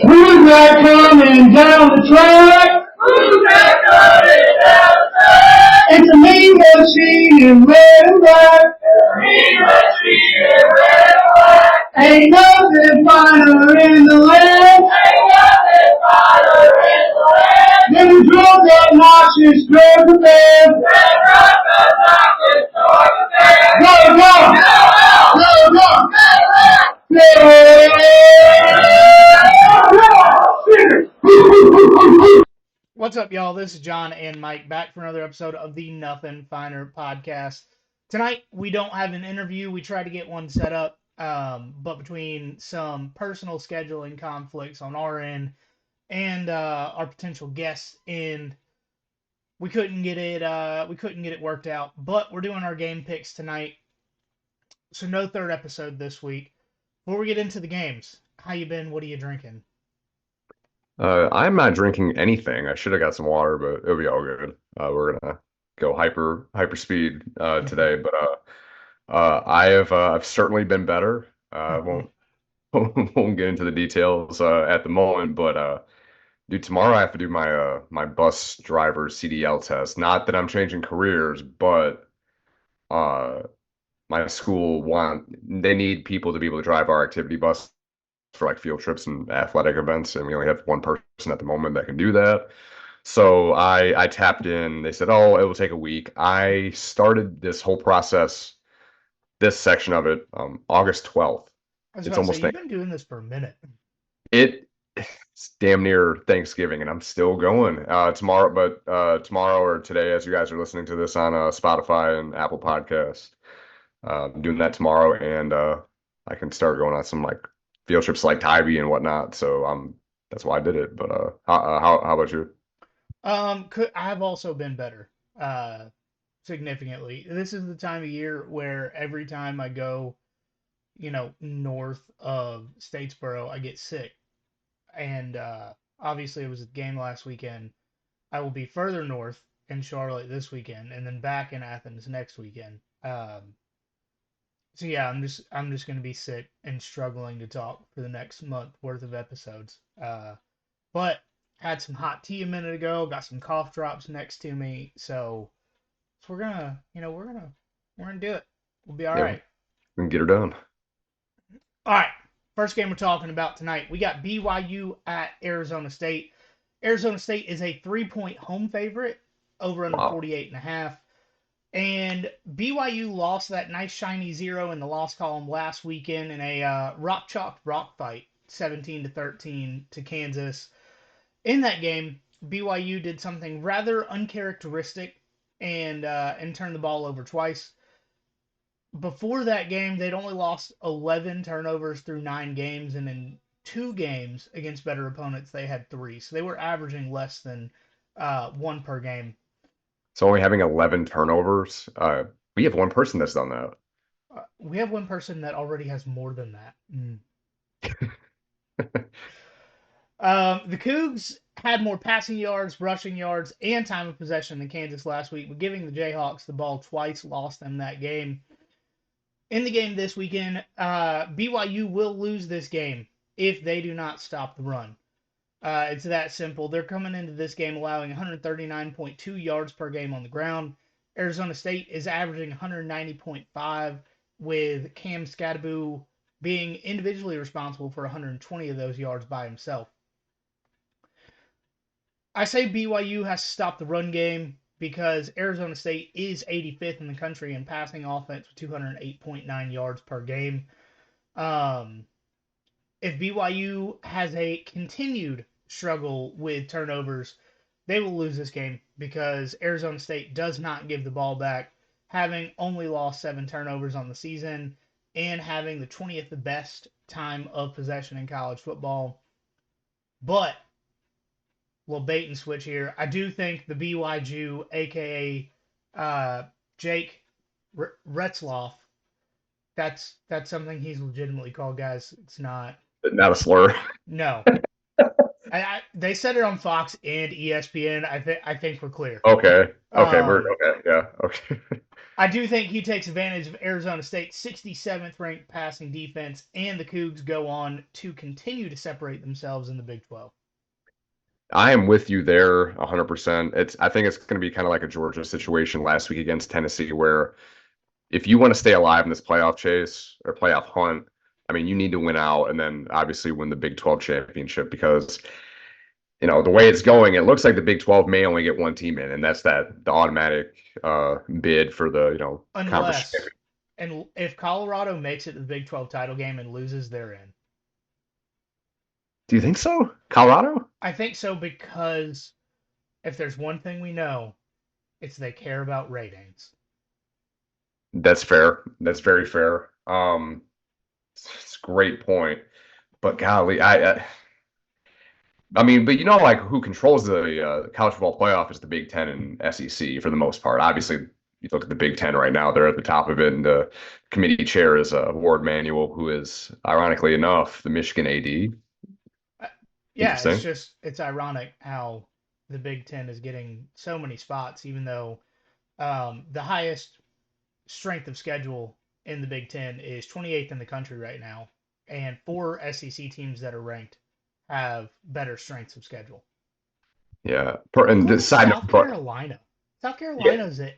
Who's that coming down the track? It's a mean machine in red and black. Ain't nothing finer in the land than the drunk obnoxious Georgia band. Go, go! What's up, y'all? This is John and Mike back for another episode of the Nothing Finer podcast. Tonight, we don't have an interview. We tried to get one set up, but between some personal scheduling conflicts on our end and our potential guests in, we couldn't get it worked out. But we're doing our game picks tonight, so no third episode this week. Before we get into the games, how you been? What are you drinking? I'm not drinking anything. I should have got some water, but it'll be all good. We're gonna go hyper speed today, but I've certainly been better. Won't won't get into the details at the moment, but dude, tomorrow I have to do my bus driver CDL test. Not that I'm changing careers, but uh my school they need people to be able to drive our activity bus for like field trips and athletic events, and we only have one person at the moment that can do that. So I tapped in. They said, "Oh, it will take a week." I started this whole process, this section of it, August 12th. I was It's about to say, almost you've been doing this for a minute. it's damn near Thanksgiving, and I'm still going tomorrow. But tomorrow or today, as you guys are listening to this on Spotify and Apple Podcasts, I'm doing that tomorrow, and I can start going on some like field trips like Tybee and whatnot. So that's why I did it. But how about you? I've also been better, significantly. This is the time of year where every time I go, north of Statesboro, I get sick. And obviously, it was a game last weekend. I will be further north in Charlotte this weekend, and then back in Athens next weekend. So yeah, I'm just gonna be sick and struggling to talk for the next month worth of episodes. But had some hot tea a minute ago, got some cough drops next to me, so we're gonna, we're gonna do it. We'll be all Yeah, we right. can get her done. All right. First game we're talking about tonight, we got BYU at Arizona State. Arizona State is a 3-point home favorite, over under Wow. 48 and a half. And BYU lost that nice shiny zero in the loss column last weekend in a rock chalk rock fight, 17-13 to Kansas. In that game, BYU did something rather uncharacteristic and turned the ball over twice. Before that game, they'd only lost 11 turnovers through 9 games, and in 2 games against better opponents, they had 3. So they were averaging less than one per game. So only having 11 turnovers. We have one person that's done that. We have one person that already has more than that. The Cougs had more passing yards, rushing yards, and time of possession than Kansas last week, but giving the Jayhawks the ball twice lost them that game. In the game this weekend, BYU will lose this game if they do not stop the run. It's that simple. They're coming into this game allowing 139.2 yards per game on the ground. Arizona State is averaging 190.5, with Cam Scadaboo being individually responsible for 120 of those yards by himself. I say BYU has to stop the run game because Arizona State is 85th in the country in passing offense with 208.9 yards per game. If BYU has a continued struggle with turnovers, they will lose this game because Arizona State does not give the ball back, having only lost 7 turnovers on the season and having the 20th best time of possession in college football. But little bait and switch here. I do think the BY Jew, aka Jake Retzloff, that's something he's legitimately called, guys. It's not. Not a slur. No, they said it on Fox and ESPN. I think we're clear. Okay. Okay. We're Um, okay. Yeah. Okay. I do think he takes advantage of Arizona State's 67th ranked passing defense, and the Cougs go on to continue to separate themselves in the Big 12. I am with you there 100%. I think it's going to be kind of like a Georgia situation last week against Tennessee, where if you want to stay alive in this playoff chase or playoff hunt, I mean, you need to win out and then obviously win the Big 12 championship because, the way it's going, it looks like the Big 12 may only get one team in, and that's the automatic bid for the, conference Unless, and if Colorado makes it to the Big 12 title game and loses, they're in. Do you think so? Colorado? I think so because if there's one thing we know, it's they care about ratings. That's fair. That's very fair. It's a great point. But golly, I mean, but like who controls the college football playoff is the Big Ten and SEC for the most part. Obviously, you look at the Big Ten right now; they're at the top of it, and the committee chair is Ward Manuel, who is, ironically enough, the Michigan AD. Yeah, Interesting. it's ironic how the Big Ten is getting so many spots, even though the highest strength of schedule in the Big Ten is 28th in the country right now, and 4 SEC teams that are ranked have better strengths of schedule. Yeah. And the Including side South note, but Carolina. South yeah, Carolina's at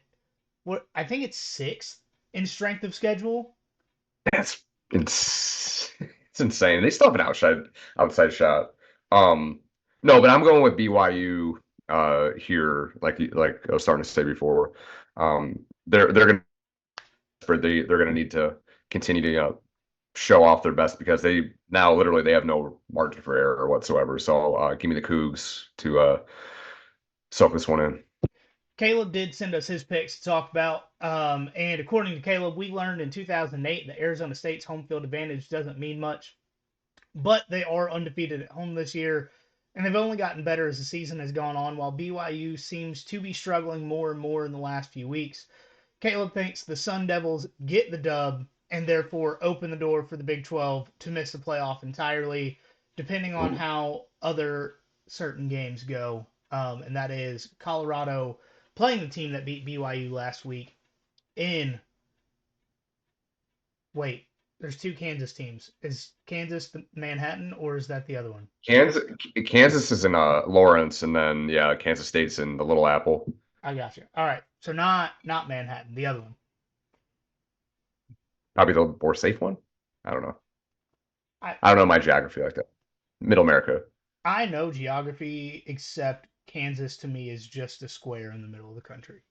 what I think it's 6th in strength of schedule. that's it's insane. They still have an outside shot. Um, no, but I'm going with BYU here, like I was starting to say before. They're gonna they're gonna need to continue to show off their best because they now literally they have no margin for error whatsoever. So give me the Cougs to soak this one in. Caleb did send us his picks to talk about. And according to Caleb, we learned in 2008 that Arizona State's home field advantage doesn't mean much, but they are undefeated at home this year, and they've only gotten better as the season has gone on, while BYU seems to be struggling more and more in the last few weeks. Caleb thinks the Sun Devils get the dub and therefore open the door for the Big 12 to miss the playoff entirely, depending on Ooh. how other certain games go. And that is Colorado playing the team that beat BYU last week in. Wait, there's 2 Kansas teams. Is Kansas the Manhattan or is that the other one? Kansas Kansas is in Lawrence, and then yeah, Kansas State's in the Little Apple. I got you. All right, so not Manhattan, the other one. Probably the more safe one. I don't know. I I don't know my geography like that. Middle America. I know geography, except Kansas to me is just a square in the middle of the country.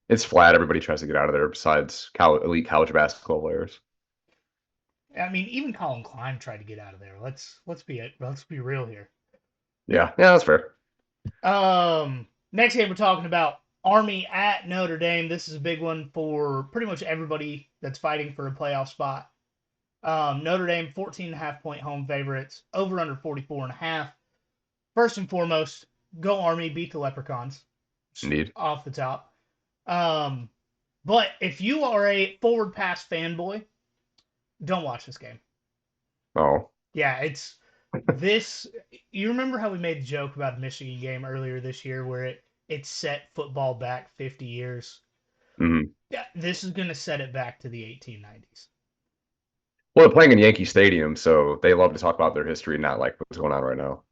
It's flat. Everybody tries to get out of there besides elite college basketball players. I mean, even Colin Klein tried to get out of there. Let's be real here. Yeah, that's fair. Next game we're talking about Army at Notre Dame. This is a big one for pretty much everybody that's fighting for a playoff spot. Notre Dame 14.5 point home favorites, over under 44.5. First and foremost, go Army, beat the Leprechauns. Indeed. Off the top. But if you are a forward pass fanboy, don't watch this game. Oh. Yeah, it's this. You remember how we made the joke about the Michigan game earlier this year where it set football back 50 years? Mm-hmm. Yeah, this is going to set it back to the 1890s. Well, they're playing in Yankee Stadium, so they love to talk about their history, not like what's going on right now.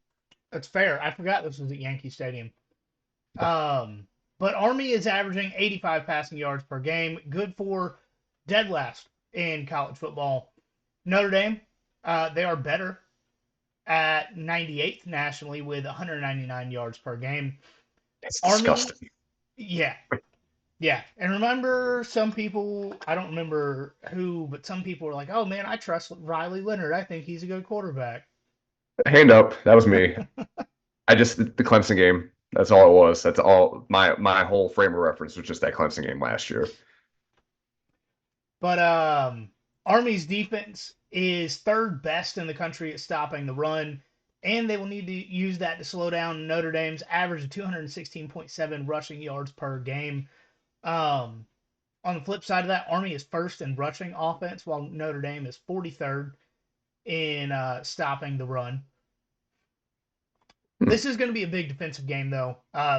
That's fair. I forgot this was at Yankee Stadium. But Army is averaging 85 passing yards per game, good for dead last in college football. Notre Dame, they are better at 98th nationally with 199 yards per game. It's Army, disgusting. yeah. Yeah. And remember, some people, I don't remember who, but some people were like, oh man, I trust Riley Leonard. I think he's a good quarterback. Hand up. That was me. I just the Clemson game. That's all it was. That's all my whole frame of reference was just that Clemson game last year. But Army's defense is third best in the country at stopping the run, and they will need to use that to slow down Notre Dame's average of 216.7 rushing yards per game. On the flip side of that, Army is first in rushing offense, while Notre Dame is 43rd in stopping the run. This is going to be a big defensive game, though.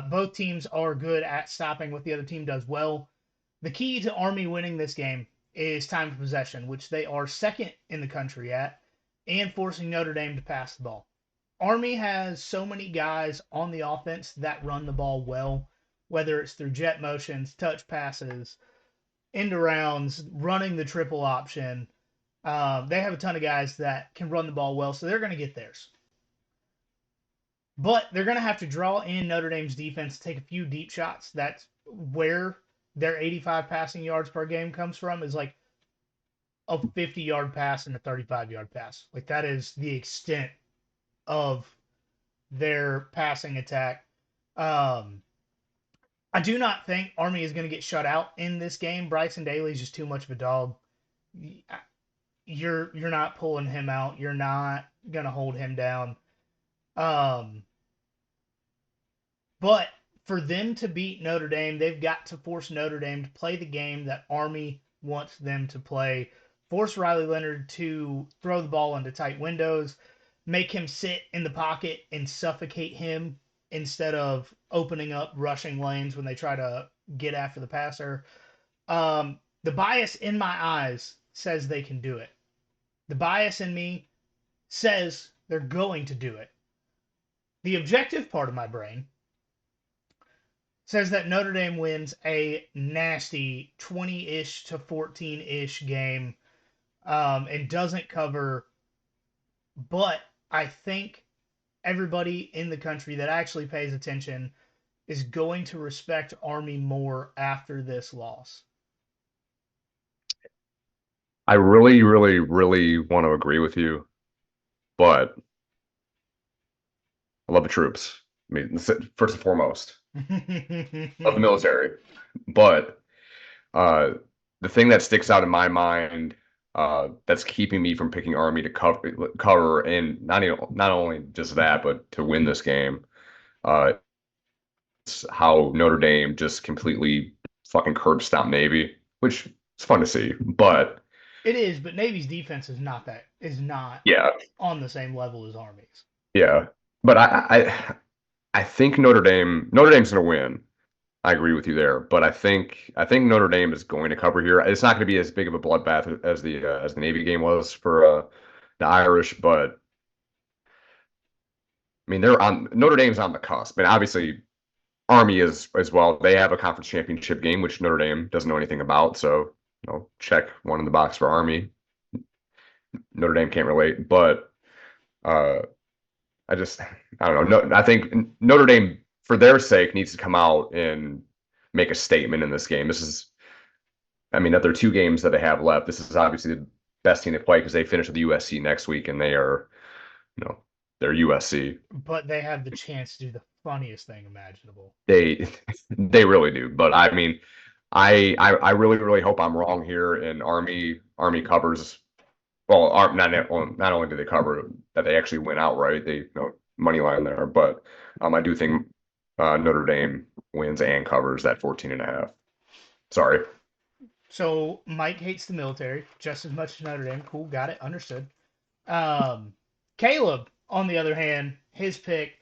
Both teams are good at stopping what the other team does well. The key to Army winning this game is time of possession, which they are second in the country at, and forcing Notre Dame to pass the ball. Army has so many guys on the offense that run the ball well, whether it's through jet motions, touch passes, end arounds, running the triple option. They have a ton of guys that can run the ball well, so they're going to get theirs. But they're going to have to draw in Notre Dame's defense, take a few deep shots. That's where their 85 passing yards per game comes from, is like a 50-yard pass and a 35-yard pass. Like, that is the extent of their passing attack. I do not think Army is going to get shut out in this game. Bryson Daly is just too much of a dog. You're not pulling him out. You're not going to hold him down. But for them to beat Notre Dame, they've got to force Notre Dame to play the game that Army wants them to play. Force Riley Leonard to throw the ball into tight windows, make him sit in the pocket and suffocate him instead of opening up rushing lanes when they try to get after the passer. The bias in my eyes says they can do it. The bias in me says they're going to do it. The objective part of my brain says that Notre Dame wins a nasty 20-ish to 14-ish game and doesn't cover. But I think everybody in the country that actually pays attention is going to respect Army more after this loss. I really, really, really want to agree with you, but I love the troops. I mean, first and foremost, love the military. But the thing that sticks out in my mind that's keeping me from picking Army to cover, and not only just that, but to win this game, it's how Notre Dame just completely fucking curb stomped Navy, which is fun to see. But it is, but Navy's defense is not yeah, on the same level as Army's. yeah. But I think Notre Dame's going to win. I agree with you there, but I think Notre Dame is going to cover here. It's not going to be as big of a bloodbath as the Navy game was for the Irish, but I mean Notre Dame's on the cusp, and obviously Army is as well. They have a conference championship game, which Notre Dame doesn't know anything about, so check one in the box for Army. Notre Dame can't relate, but I don't know. No, I think Notre Dame, for their sake, needs to come out and make a statement in this game. Of their 2 games that they have left, this is obviously the best team to play because they finish with USC next week, and they are, they're USC. But they have the chance to do the funniest thing imaginable. They really do. But I mean, I really, really hope I'm wrong here, and Army covers. Well, not only do they cover, that they actually win outright. They money line there, but I do think Notre Dame wins and covers that 14.5. Sorry. So Mike hates the military just as much as Notre Dame. Cool, got it, understood. Caleb, on the other hand, his pick: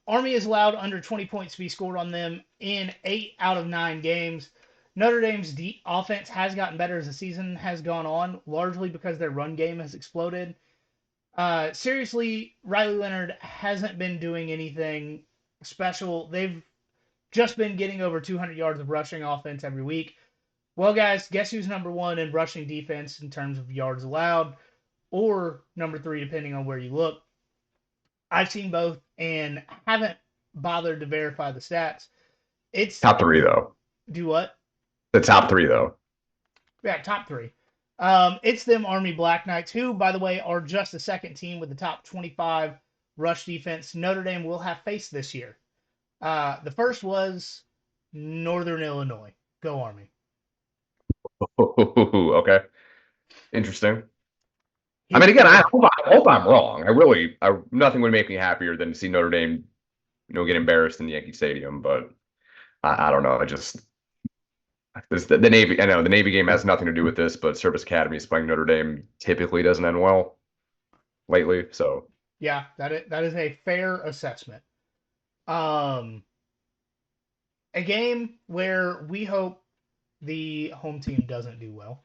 Army has allowed under 20 points to be scored on them in 8 out of 9 games. Notre Dame's offense has gotten better as the season has gone on, largely because their run game has exploded. Seriously, Riley Leonard hasn't been doing anything special. They've just been getting over 200 yards of rushing offense every week. Well, guys, guess who's number 1 in rushing defense in terms of yards allowed, or number 3, depending on where you look? I've seen both and haven't bothered to verify the stats. It's top 3, though. Do what? The top 3, though. Yeah, top 3. It's them Army Black Knights, who, by the way, are just the second team with the top 25 rush defense Notre Dame will have faced this year. The first was Northern Illinois. Go Army. Okay. Interesting. I mean, again, I hope I'm wrong. Nothing would make me happier than to see Notre Dame, get embarrassed in Yankee Stadium. But I don't know. The Navy. I know the Navy game has nothing to do with this, but Service Academy playing Notre Dame typically doesn't end well lately. So yeah, that is a fair assessment. A game where we hope the home team doesn't do well.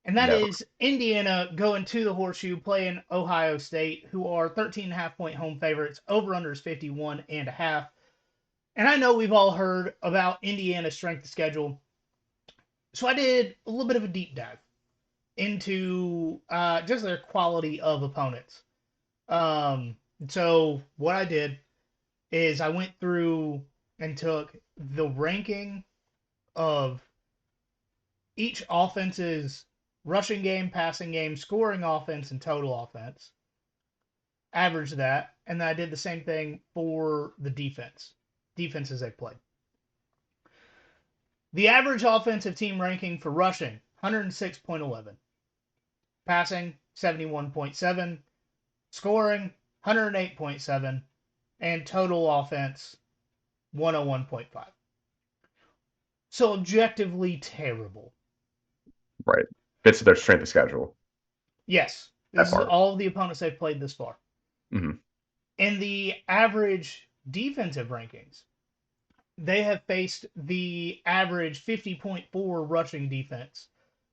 And that Never. is Indiana going to the Horseshoe, playing Ohio State, who are 13.5-point home favorites. Over-under is 51.5. And I know we've all heard about Indiana's strength of schedule. So I did a little bit of a deep dive into just their quality of opponents. So what I did is I went through and took the ranking of each offense's rushing game, passing game, scoring offense, and total offense. Averaged that, and then I did the same thing for the defenses they played. The average offensive team ranking for rushing, 106.11. Passing, 71.7. Scoring, 108.7. And total offense, 101.5. So objectively terrible. Right. Fits their strength of schedule. Yes. That This is part. all of the opponents they've played this far. Mhm. In the average defensive rankings, they have faced the average 50.4 rushing defense,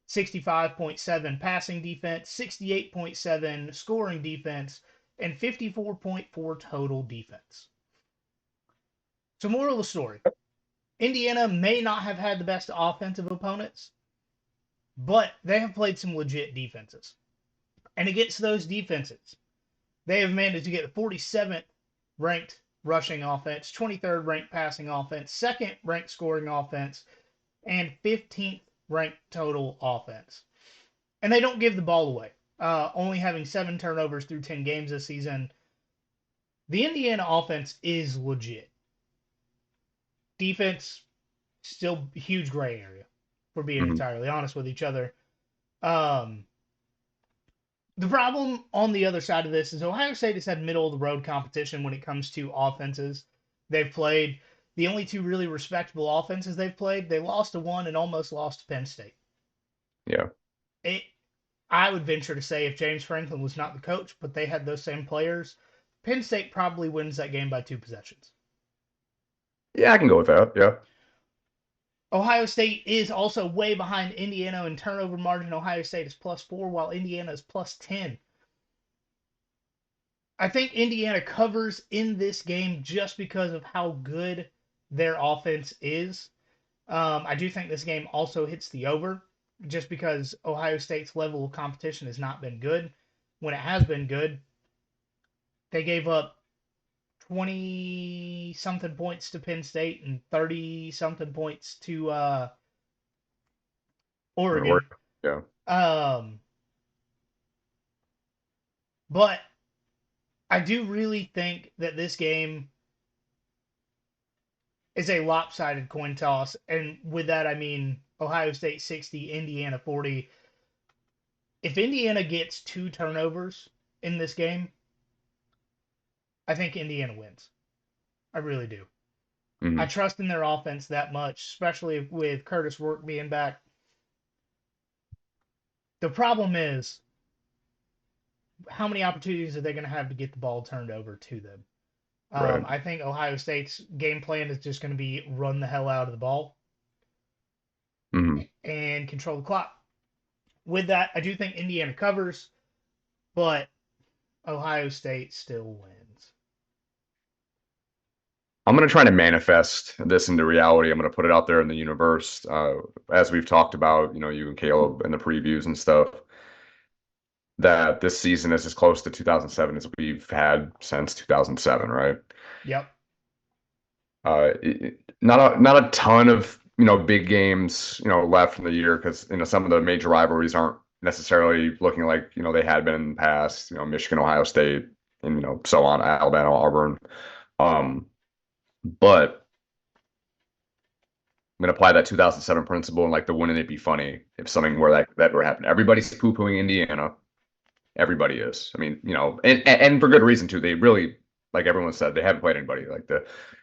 65.7 passing defense, 68.7 scoring defense, and 54.4 total defense. So, moral of the story, Indiana may not have had the best offensive opponents, but they have played some legit defenses. And against those defenses, they have managed to get the 47th ranked rushing offense, 23rd ranked passing offense, 2nd ranked scoring offense, and 15th ranked total offense. And they don't give the ball away, only having 7 turnovers through 10 games this season. The Indiana offense is legit. Defense, still huge gray area, for being entirely honest with each other. The problem on the other side of this is Ohio State has had middle of the road competition when it comes to offenses they've played. The only 2 really respectable offenses they've played, they lost to one and almost lost to Penn State. Yeah. I would venture to say if James Franklin was not the coach, but they had those same players, Penn State probably wins that game by 2 possessions. Yeah, I can go with that. Yeah. Ohio State is also way behind Indiana in turnover margin. Ohio State is +4, while Indiana is +10. I think Indiana covers in this game just because of how good their offense is. I do think this game also hits the over just because Ohio State's level of competition has not been good. When it has been good, they gave up 20 something points to Penn State and 30 something points to Oregon. Yeah. But I do really think that this game is a lopsided coin toss. And with that, I mean Ohio State 60, Indiana 40. If Indiana gets 2 turnovers in this game, I think Indiana wins. I really do. Mhm. I trust in their offense that much, especially with Curtis Rourke being back. The problem is, how many opportunities are they going to have to get the ball turned over to them? Right. I think Ohio State's game plan is just going to be run the hell out of the ball Mhm. and control the clock. With that, I do think Indiana covers, but Ohio State still wins. I'm going to try to manifest this into reality. I'm going to put it out there in the universe. As we've talked about, you and Caleb in the previews and stuff, that this season is as close to 2007 as we've had since 2007, right? Yep. Not a ton of big games left in the year because some of the major rivalries aren't necessarily looking like they had been in the past. Michigan, Ohio State, and so on, Alabama, Auburn. But I'm gonna apply that 2007 principle and like the wouldn't it be funny if something where that were happening. Everybody's poo-pooing Indiana. Everybody is. I mean, and for good reason too. They really, like everyone said, they haven't played anybody like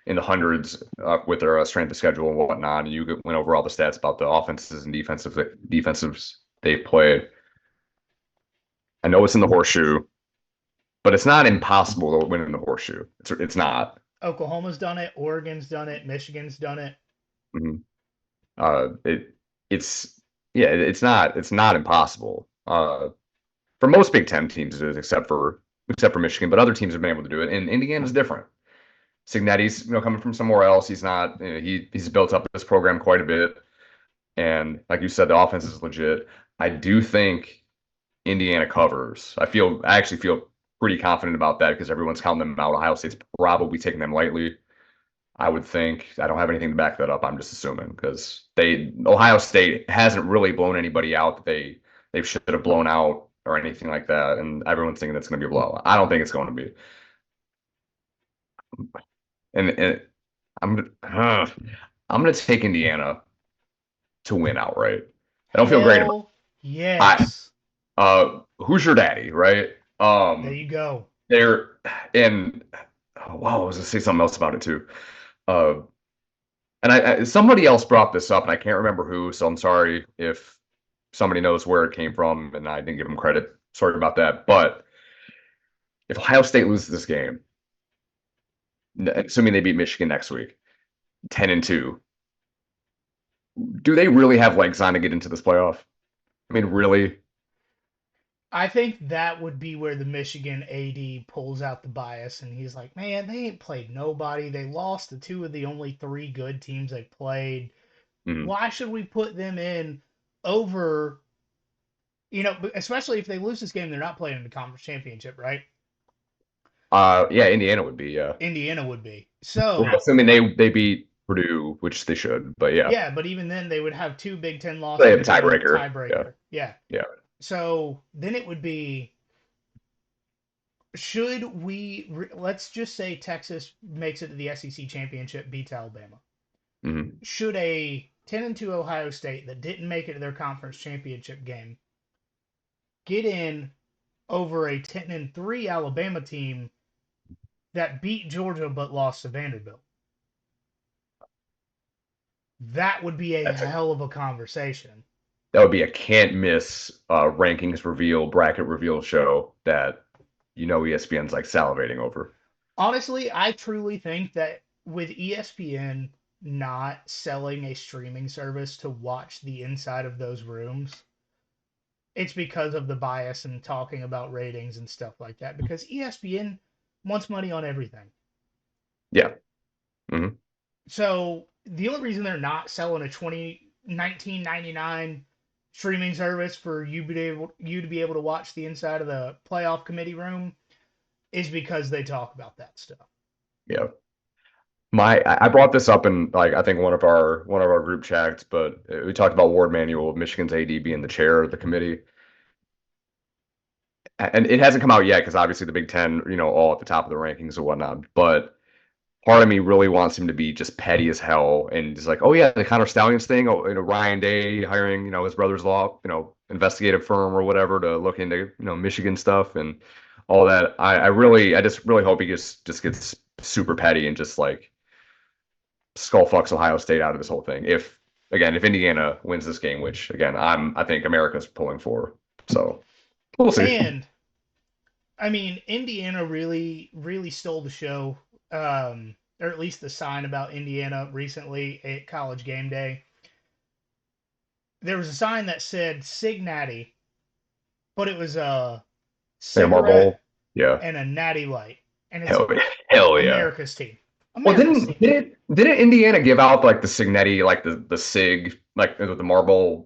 in the hundreds with their strength of schedule and whatnot. And you went over all the stats about the offenses and defensives they've played. I know it's in the horseshoe, but it's not impossible to win in the horseshoe. It's not. Oklahoma's done it. Oregon's done it. Michigan's done it. Mhm. It's yeah, it's not impossible. For most Big Ten teams, it is, except for Michigan, but other teams have been able to do it. And Indiana's different. Signetti's coming from somewhere else. He's not he's built up this program quite a bit, and like you said, the offense is legit. I do think Indiana covers. I actually feel pretty confident about that because everyone's counting them out. Ohio State's probably taking them lightly. I would think. I don't have anything to back that up. I'm just assuming because Ohio State hasn't really blown anybody out that they should have blown out or anything like that, and everyone's thinking that's going to be a blowout. I don't think it's going to be. And I'm gonna take Indiana to win outright. I don't feel great about I Yes. Who's your daddy, right? There you go. They're and oh, wow, I was gonna say something else about it too. Uh, and somebody else brought this up, and I can't remember who, so I'm sorry if somebody knows where it came from, and I didn't give them credit. Sorry about that. But if Ohio State loses this game, assuming they beat Michigan next week, 10-2, do they really have legs on to get into this playoff? I mean, really? I think that would be where the Michigan AD pulls out the bias and he's like, man, they ain't played nobody. They lost to two of the only three good teams they played. Mhm. Why should we put them in over, especially if they lose this game, they're not playing in the conference championship, right? Yeah, Indiana would be, yeah. Indiana would be. Well, So, assuming they beat Purdue, which they should, but yeah. yeah, but even then they would have two Big Ten losses. They have a and a tiebreaker. Tiebreaker. Yeah. Yeah. So then it would be, should let's just say Texas makes it to the SEC championship, beats Alabama. Mhm. Should a 10-2 Ohio State that didn't make it to their conference championship game get in over a 10-3 Alabama team that beat Georgia but lost to Vanderbilt? That would be a hell of a conversation. That would be a can't miss rankings reveal, bracket reveal show that ESPN's like salivating over. Honestly, I truly think that with ESPN not selling a streaming service to watch the inside of those rooms, it's because of the bias and talking about ratings and stuff like that. Because ESPN wants money on everything. Yeah. Mm-hmm. So the only reason they're not selling a $19.99 streaming service for you to be able to watch the inside of the playoff committee room is because they talk about that stuff. Yeah. I brought this up in like I think one of our group chats, but we talked about Ward Manuel, Michigan's AD being the chair of the committee. And it hasn't come out yet because obviously the Big Ten, all at the top of the rankings and whatnot. But part of me really wants him to be just petty as hell and just like, oh yeah, the Connor Stallions thing, Ryan Day hiring, his brother's law, investigative firm or whatever to look into, Michigan stuff and all that. I just really hope he just gets super petty and just like skull fucks Ohio State out of this whole thing. If Indiana wins this game, which again, I think America's pulling for. So we'll see. And I mean, Indiana really, really stole the show, or at least the sign about Indiana recently at College Game Day. There was a sign that said Sig Natty, but it was a cigarette and a Natty Light, and it's hell yeah, America's team. Well, didn't Indiana give out like the Signetti, like the Sig, like the Marlboro?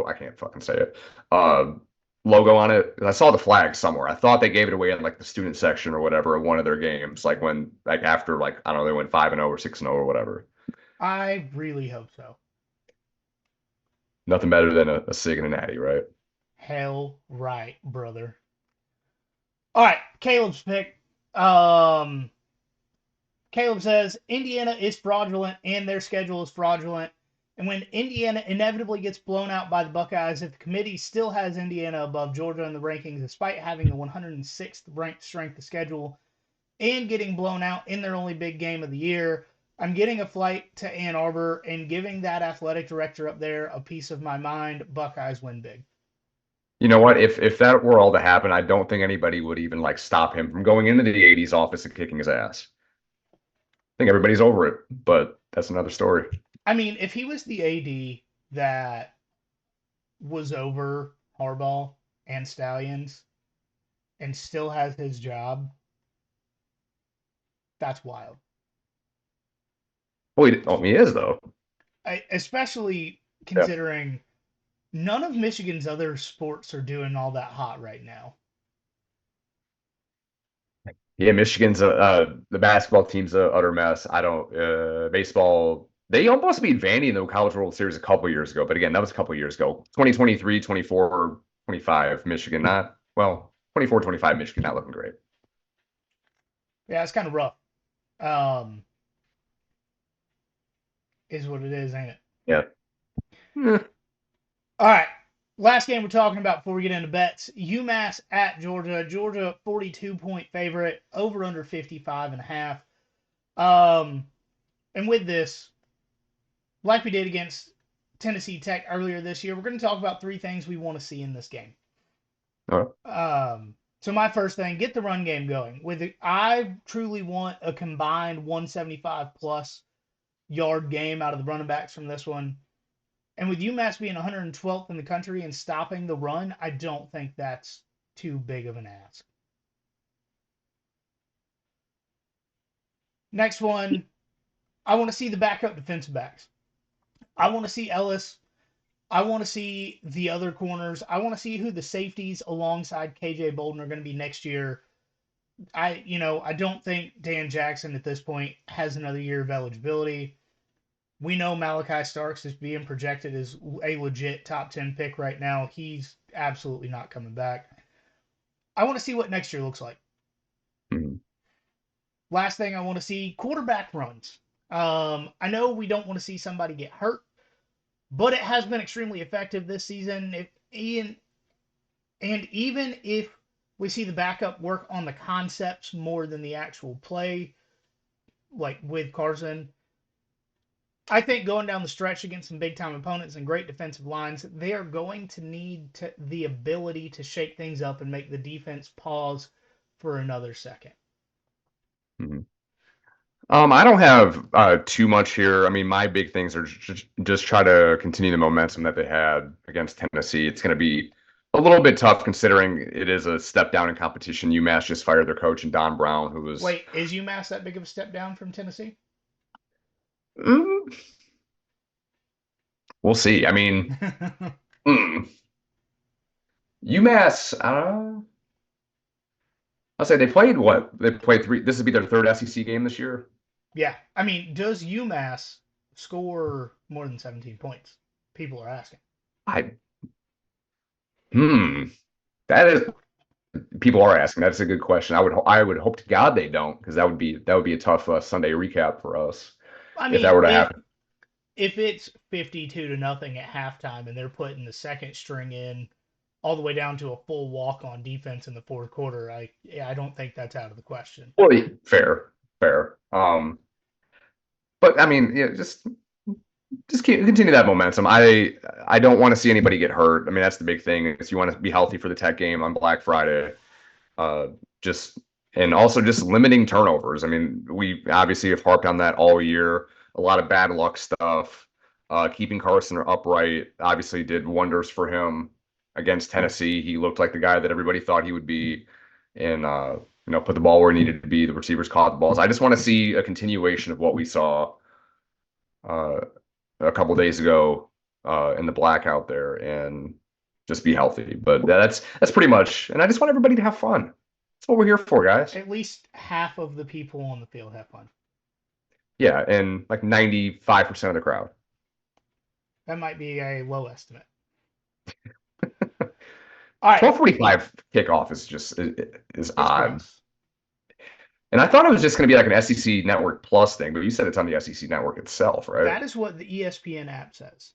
I can't fucking say it. Logo on it. I saw the flag somewhere. I thought they gave it away in like the student section or whatever at one of their games, like when after I don't know, they went 5-0 or 6-0 or whatever. I really hope so. Nothing better than a Sig and a Natty, right? Hell right, brother. All right, Caleb's pick. Caleb says Indiana is fraudulent and their schedule is fraudulent. And when Indiana inevitably gets blown out by the Buckeyes, if the committee still has Indiana above Georgia in the rankings, despite having the 106th ranked strength of schedule and getting blown out in their only big game of the year, I'm getting a flight to Ann Arbor and giving that athletic director up there a piece of my mind. Buckeyes win big. You know what? If that were all to happen, I don't think anybody would even like stop him from going into the 80s office and kicking his ass. I think everybody's over it, but that's another story. I mean, if he was the AD that was over Harbaugh and Stallions and still has his job, that's wild. Well, he is though. Especially Yeah. considering none of Michigan's other sports are doing all that hot right now. Yeah, Michigan's the basketball team's a utter mess. I don't baseball. They almost beat Vandy in the College World Series a couple years ago, but again, that was a couple years ago. 2023, 24, 25, Michigan not well, 24, 25, Michigan not looking great. Yeah, it's kind of rough. Um, is what it is, ain't it? Yeah. Eh. All right. Last game we're talking about before we get into bets. UMass at Georgia. Georgia 42-point favorite, over under 55.5. And with this, like we did against Tennessee Tech earlier this year, we're going to talk about three things we want to see in this game. All So my first thing, get the run game going. I truly want a combined 175 plus yard game out of the running backs from this one. And with UMass being 112th in the country and stopping the run, I don't think that's too big of an ask. Next one, I want to see the backup defensive backs. I want to see Ellis. I want to see the other corners. I want to see who the safeties alongside KJ Bolden are going to be next year. I don't think Dan Jackson at this point has another year of eligibility. We know Malachi Starks is being projected as a legit top 10 pick right now. He's absolutely not coming back. I want to see what next year looks like. Mm-hmm. Last thing I want to see, quarterback runs. I know we don't want to see somebody get hurt, but it has been extremely effective this season. Even if we see the backup work on the concepts more than the actual play, like with Carson, I think going down the stretch against some big time opponents and great defensive lines, they are going to need the ability to shake things up and make the defense pause for another second. Mm-hmm. I don't have too much here. I mean, my big things are just try to continue the momentum that they had against Tennessee. It's going to be a little bit tough considering it is a step down in competition. UMass just fired their coach and Don Brown, who was Wait, is UMass that big of a step down from Tennessee? mm, we'll see. I mean, UMass. I'll say they played what? They played three. This would be their third SEC game this year. Yeah, I mean, does UMass score more than 17 points? People are asking. I that is people are asking. That's a good question. I would hope to God they don't, because that would be a tough Sunday recap for us I if mean, that were to happen. if it's 52-0 at halftime and they're putting the second string in all the way down to a full walk on defense in the fourth quarter, I don't think that's out of the question. Well, fair. But I mean, yeah, just continue that momentum. I don't want to see anybody get hurt. I mean, that's the big thing. Is you want to be healthy for the Tech game on Black Friday. Uh, just and also just limiting turnovers. I mean, we obviously have harped on that all year. A lot of bad luck stuff. Keeping Carson upright obviously did wonders for him against Tennessee. He looked like the guy that everybody thought he would be, and put the ball where he needed to be. The receivers caught the balls. I just want to see a continuation of what we saw uh, a couple days ago in the blackout there, and just be healthy. But that's pretty much. And I just want everybody to have fun. That's what we're here for, guys. At least half of the people on the field have fun. Yeah, and like 95% of the crowd. That might be a low estimate. All right. 12:45 kickoff is odd. Gross. And I thought it was just going to be like an SEC Network Plus thing, but you said it's on the SEC Network itself, right? That is what the ESPN app says.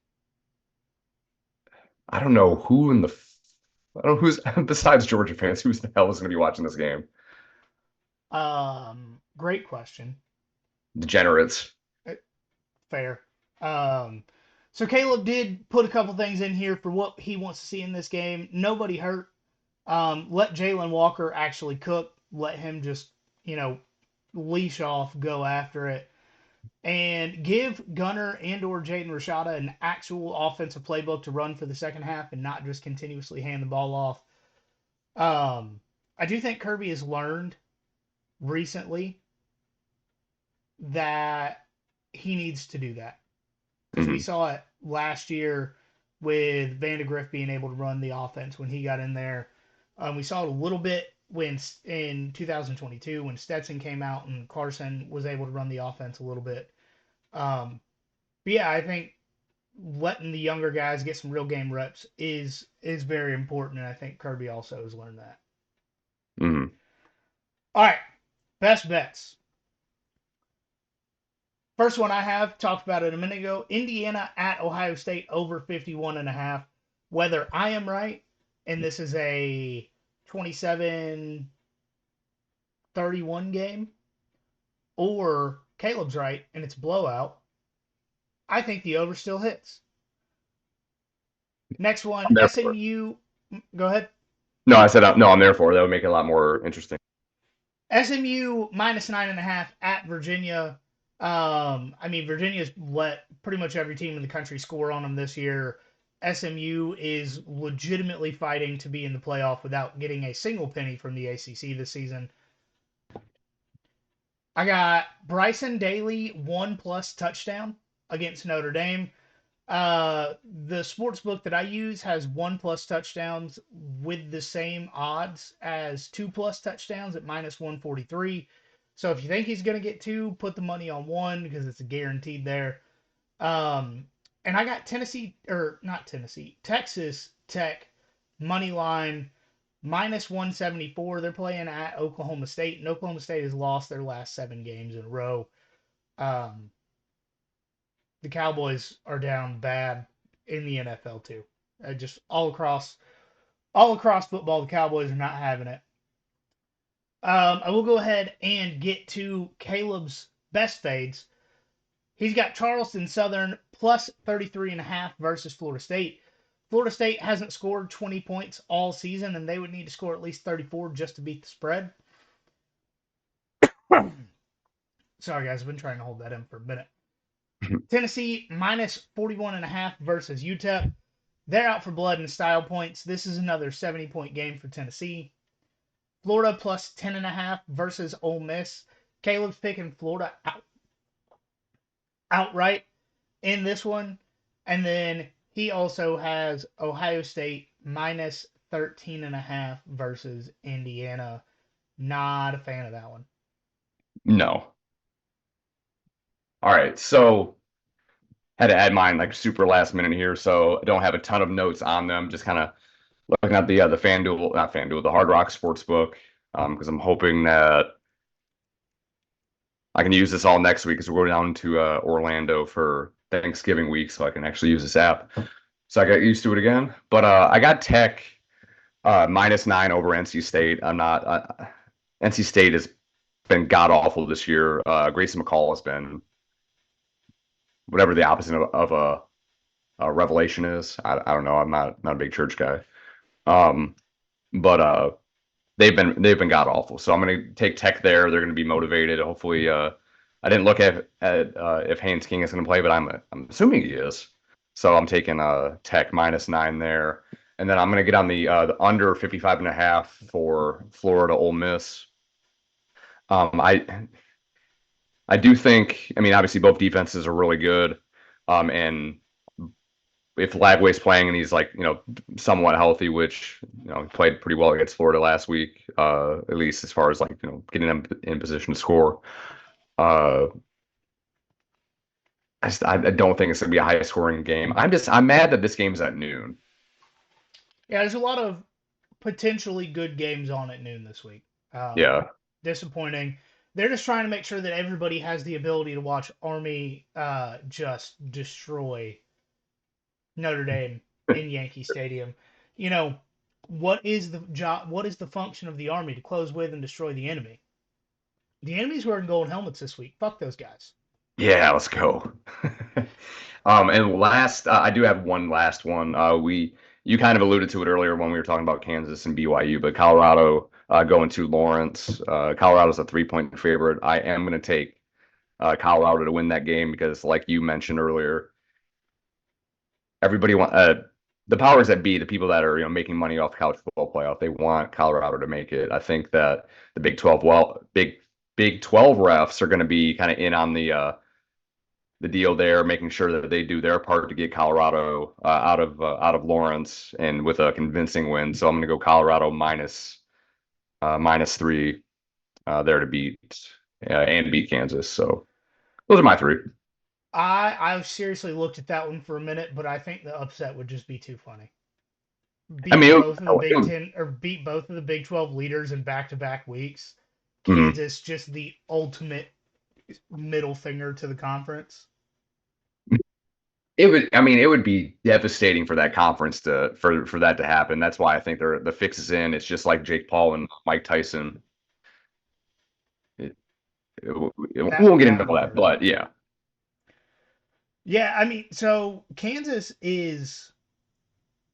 I don't know who's besides Georgia fans, who's the hell is going to be watching this game? Great question. Degenerates. Fair. So Caleb did put a couple things in here for what he wants to see in this game. Nobody hurt. Let Jalen Walker actually cook. Let him just, leash off, go after it. and give Gunner and or Jaden Rashada an actual offensive playbook to run for the second half and not just continuously hand the ball off. I do think Kirby has learned recently that he needs to do that because we Mhm. saw it last year with Vandegrift being able to run the offense when he got in there. We saw it a little bit when in 2022 when Stetson came out and Carson was able to run the offense a little bit. But yeah, I think letting the younger guys get some real game reps is very important, and I think Kirby also has learned that. Mhm. All right, best bets. First one I have talked about it a minute ago. Indiana at Ohio State over 51.5. Whether I am right, and this is a 27-31 game, or Caleb's right and it's blowout, I think the over still hits. Next one, I'm there for it. SMU. Go ahead. No, I said no. I'm there for it. That would make it a lot more interesting. SMU minus 9.5 at Virginia. I mean, Virginia's let pretty much every team in the country score on them this year. SMU is legitimately fighting to be in the playoff without getting a single penny from the ACC this season. I got Bryson Daly 1+ touchdown against Notre Dame. The sports book that I use has 1+ touchdowns with the same odds as 2+ touchdowns at -143. So if you think he's going to get two, put the money on one because it's a guaranteed there. And I got Texas Tech money line -174. They're playing at Oklahoma State, and Oklahoma State has lost their last 7 games in a row. Um, the Cowboys are down bad in the NFL too. Just all across football, the Cowboys are not having it. I will go ahead and get to Caleb's best fades. He's got Charleston Southern plus 33.5 versus Florida State. Florida State hasn't scored 20 points all season, and they would need to score at least 34 just to beat the spread. Sorry, guys, I've been trying to hold that in for a minute. Tennessee minus 41.5 versus UTEP. They're out for blood and style points. This is another 70-point game for Tennessee. Florida plus 10.5 versus Ole Miss. Caleb's picking Florida outright in this one. And then he also has Ohio State minus 13.5 versus Indiana. Not a fan of that one. No. All right. So had to add mine like super last minute here, so I don't have a ton of notes on them. Just kind of looking at the FanDuel, not FanDuel, the Hard Rock Sportsbook, because I'm hoping that I can use this all next week because we're going down to Orlando for Thanksgiving week, so I can actually use this app. So I got used to it again. But I got Tech -9 over NC State. I'm not. NC State has been god awful this year. Grayson McCall has been whatever the opposite of a revelation is. I don't know. I'm not a big church guy. Um, but they've been god awful. So I'm gonna take Tech there. They're gonna be motivated. Hopefully, I didn't look at if Haynes King is gonna play, but I'm assuming he is. So I'm taking Tech -9 there, and then I'm gonna get on the under 55.5 for Florida Ole Miss. I do think. I mean, obviously both defenses are really good, and if Lagway's playing and he's like, somewhat healthy, which, he played pretty well against Florida last week, at least as far as like, getting them in position to score. Uh, I don't think it's going to be a high scoring game. I'm mad that this game's at noon. Yeah, there's a lot of potentially good games on at noon this week. Yeah. Disappointing. They're just trying to make sure that everybody has the ability to watch Army just destroy Notre Dame in Yankee Stadium. You know, what is the job? What is the function of the Army to close with and destroy the enemy? The enemy's wearing gold helmets this week. Fuck those guys. Yeah, let's go. And last, I do have one last one. You kind of alluded to it earlier when we were talking about Kansas and BYU, but Colorado going to Lawrence. Colorado's a 3-point favorite. I am going to take Colorado to win that game because, like you mentioned earlier, everybody want the powers that be, the people that are making money off the college football playoff, they want Colorado to make it. I think that the Big 12 refs are going to be kind of in on the deal there, making sure that they do their part to get Colorado out of Lawrence and with a convincing win. So I'm going to go Colorado -3 there to beat and beat Kansas. So those are my three. I seriously looked at that one for a minute, but I think the upset would just be too funny. I Beat mean, both of the it Big would, 10 or beat both of the Big 12 leaders in back-to-back weeks. mhm. Kansas just the ultimate middle finger to the conference. I mean, it would be devastating for that conference for that to happen. That's why I think the fix is in. It's just like Jake Paul and Mike Tyson. It, we won't get into That all would that, hurt. but yeah. Yeah, I mean, so Kansas is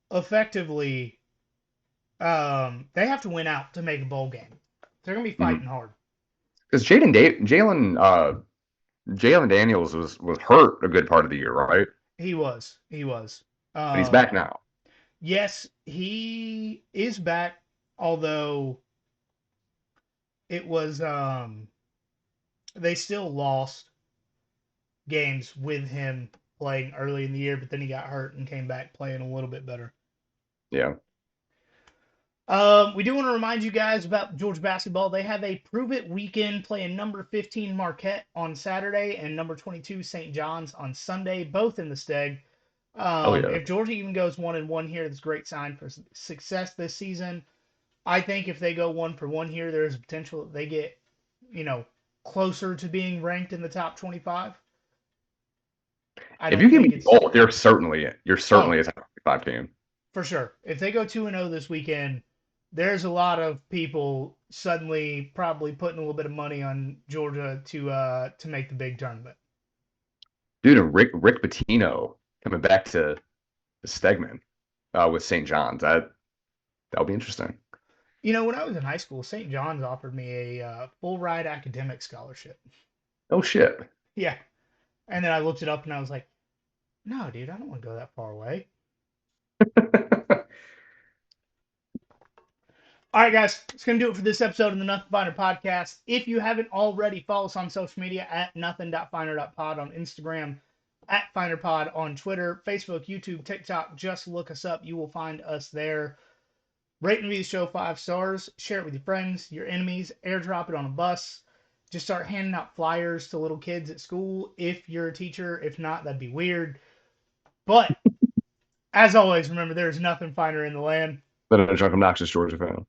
effectively they have to win out to make a bowl game. They're gonna be fighting hard. Because Jalen Daniels was hurt a good part of the year, right? He was. He was. But he's back now. Yes, he is back, although it was they still lost games with him playing early in the year, but then he got hurt and came back playing a little bit better. Yeah. We do want to remind you guys about Georgia basketball. They have a Prove It weekend playing number 15 Marquette on Saturday and number 22 St. John's on Sunday, both in the Steg. Oh yeah. If Georgia even goes 1-1 here, that's a great sign for success this season. I think if they go 1-1 here, there's a potential that they get, closer to being ranked in the top 25. If you give me both, you're certainly a top 5 team. For sure. If they go 2-0 this weekend, there's a lot of people suddenly probably putting a little bit of money on Georgia to make the big tournament. Dude, and Rick Pitino coming back to the Stegman with St. John's. That'll be interesting. When I was in high school, St. John's offered me a full ride academic scholarship. Oh shit. Yeah. And then I looked it up and I was like, no, dude, I don't want to go that far away. All right, guys, it's going to do it for this episode of the Nothing Finer podcast. If you haven't already, follow us on social media at nothing.finer.pod on Instagram, at FinerPod on Twitter, Facebook, YouTube, TikTok. Just look us up. You will find us there. Rate and review the show 5 stars. Share it with your friends, your enemies. Airdrop it on a bus. Just start handing out flyers to little kids at school if you're a teacher. If not, that'd be weird. But, as always, remember, there is nothing finer in the land than a drunk, obnoxious Georgia fan.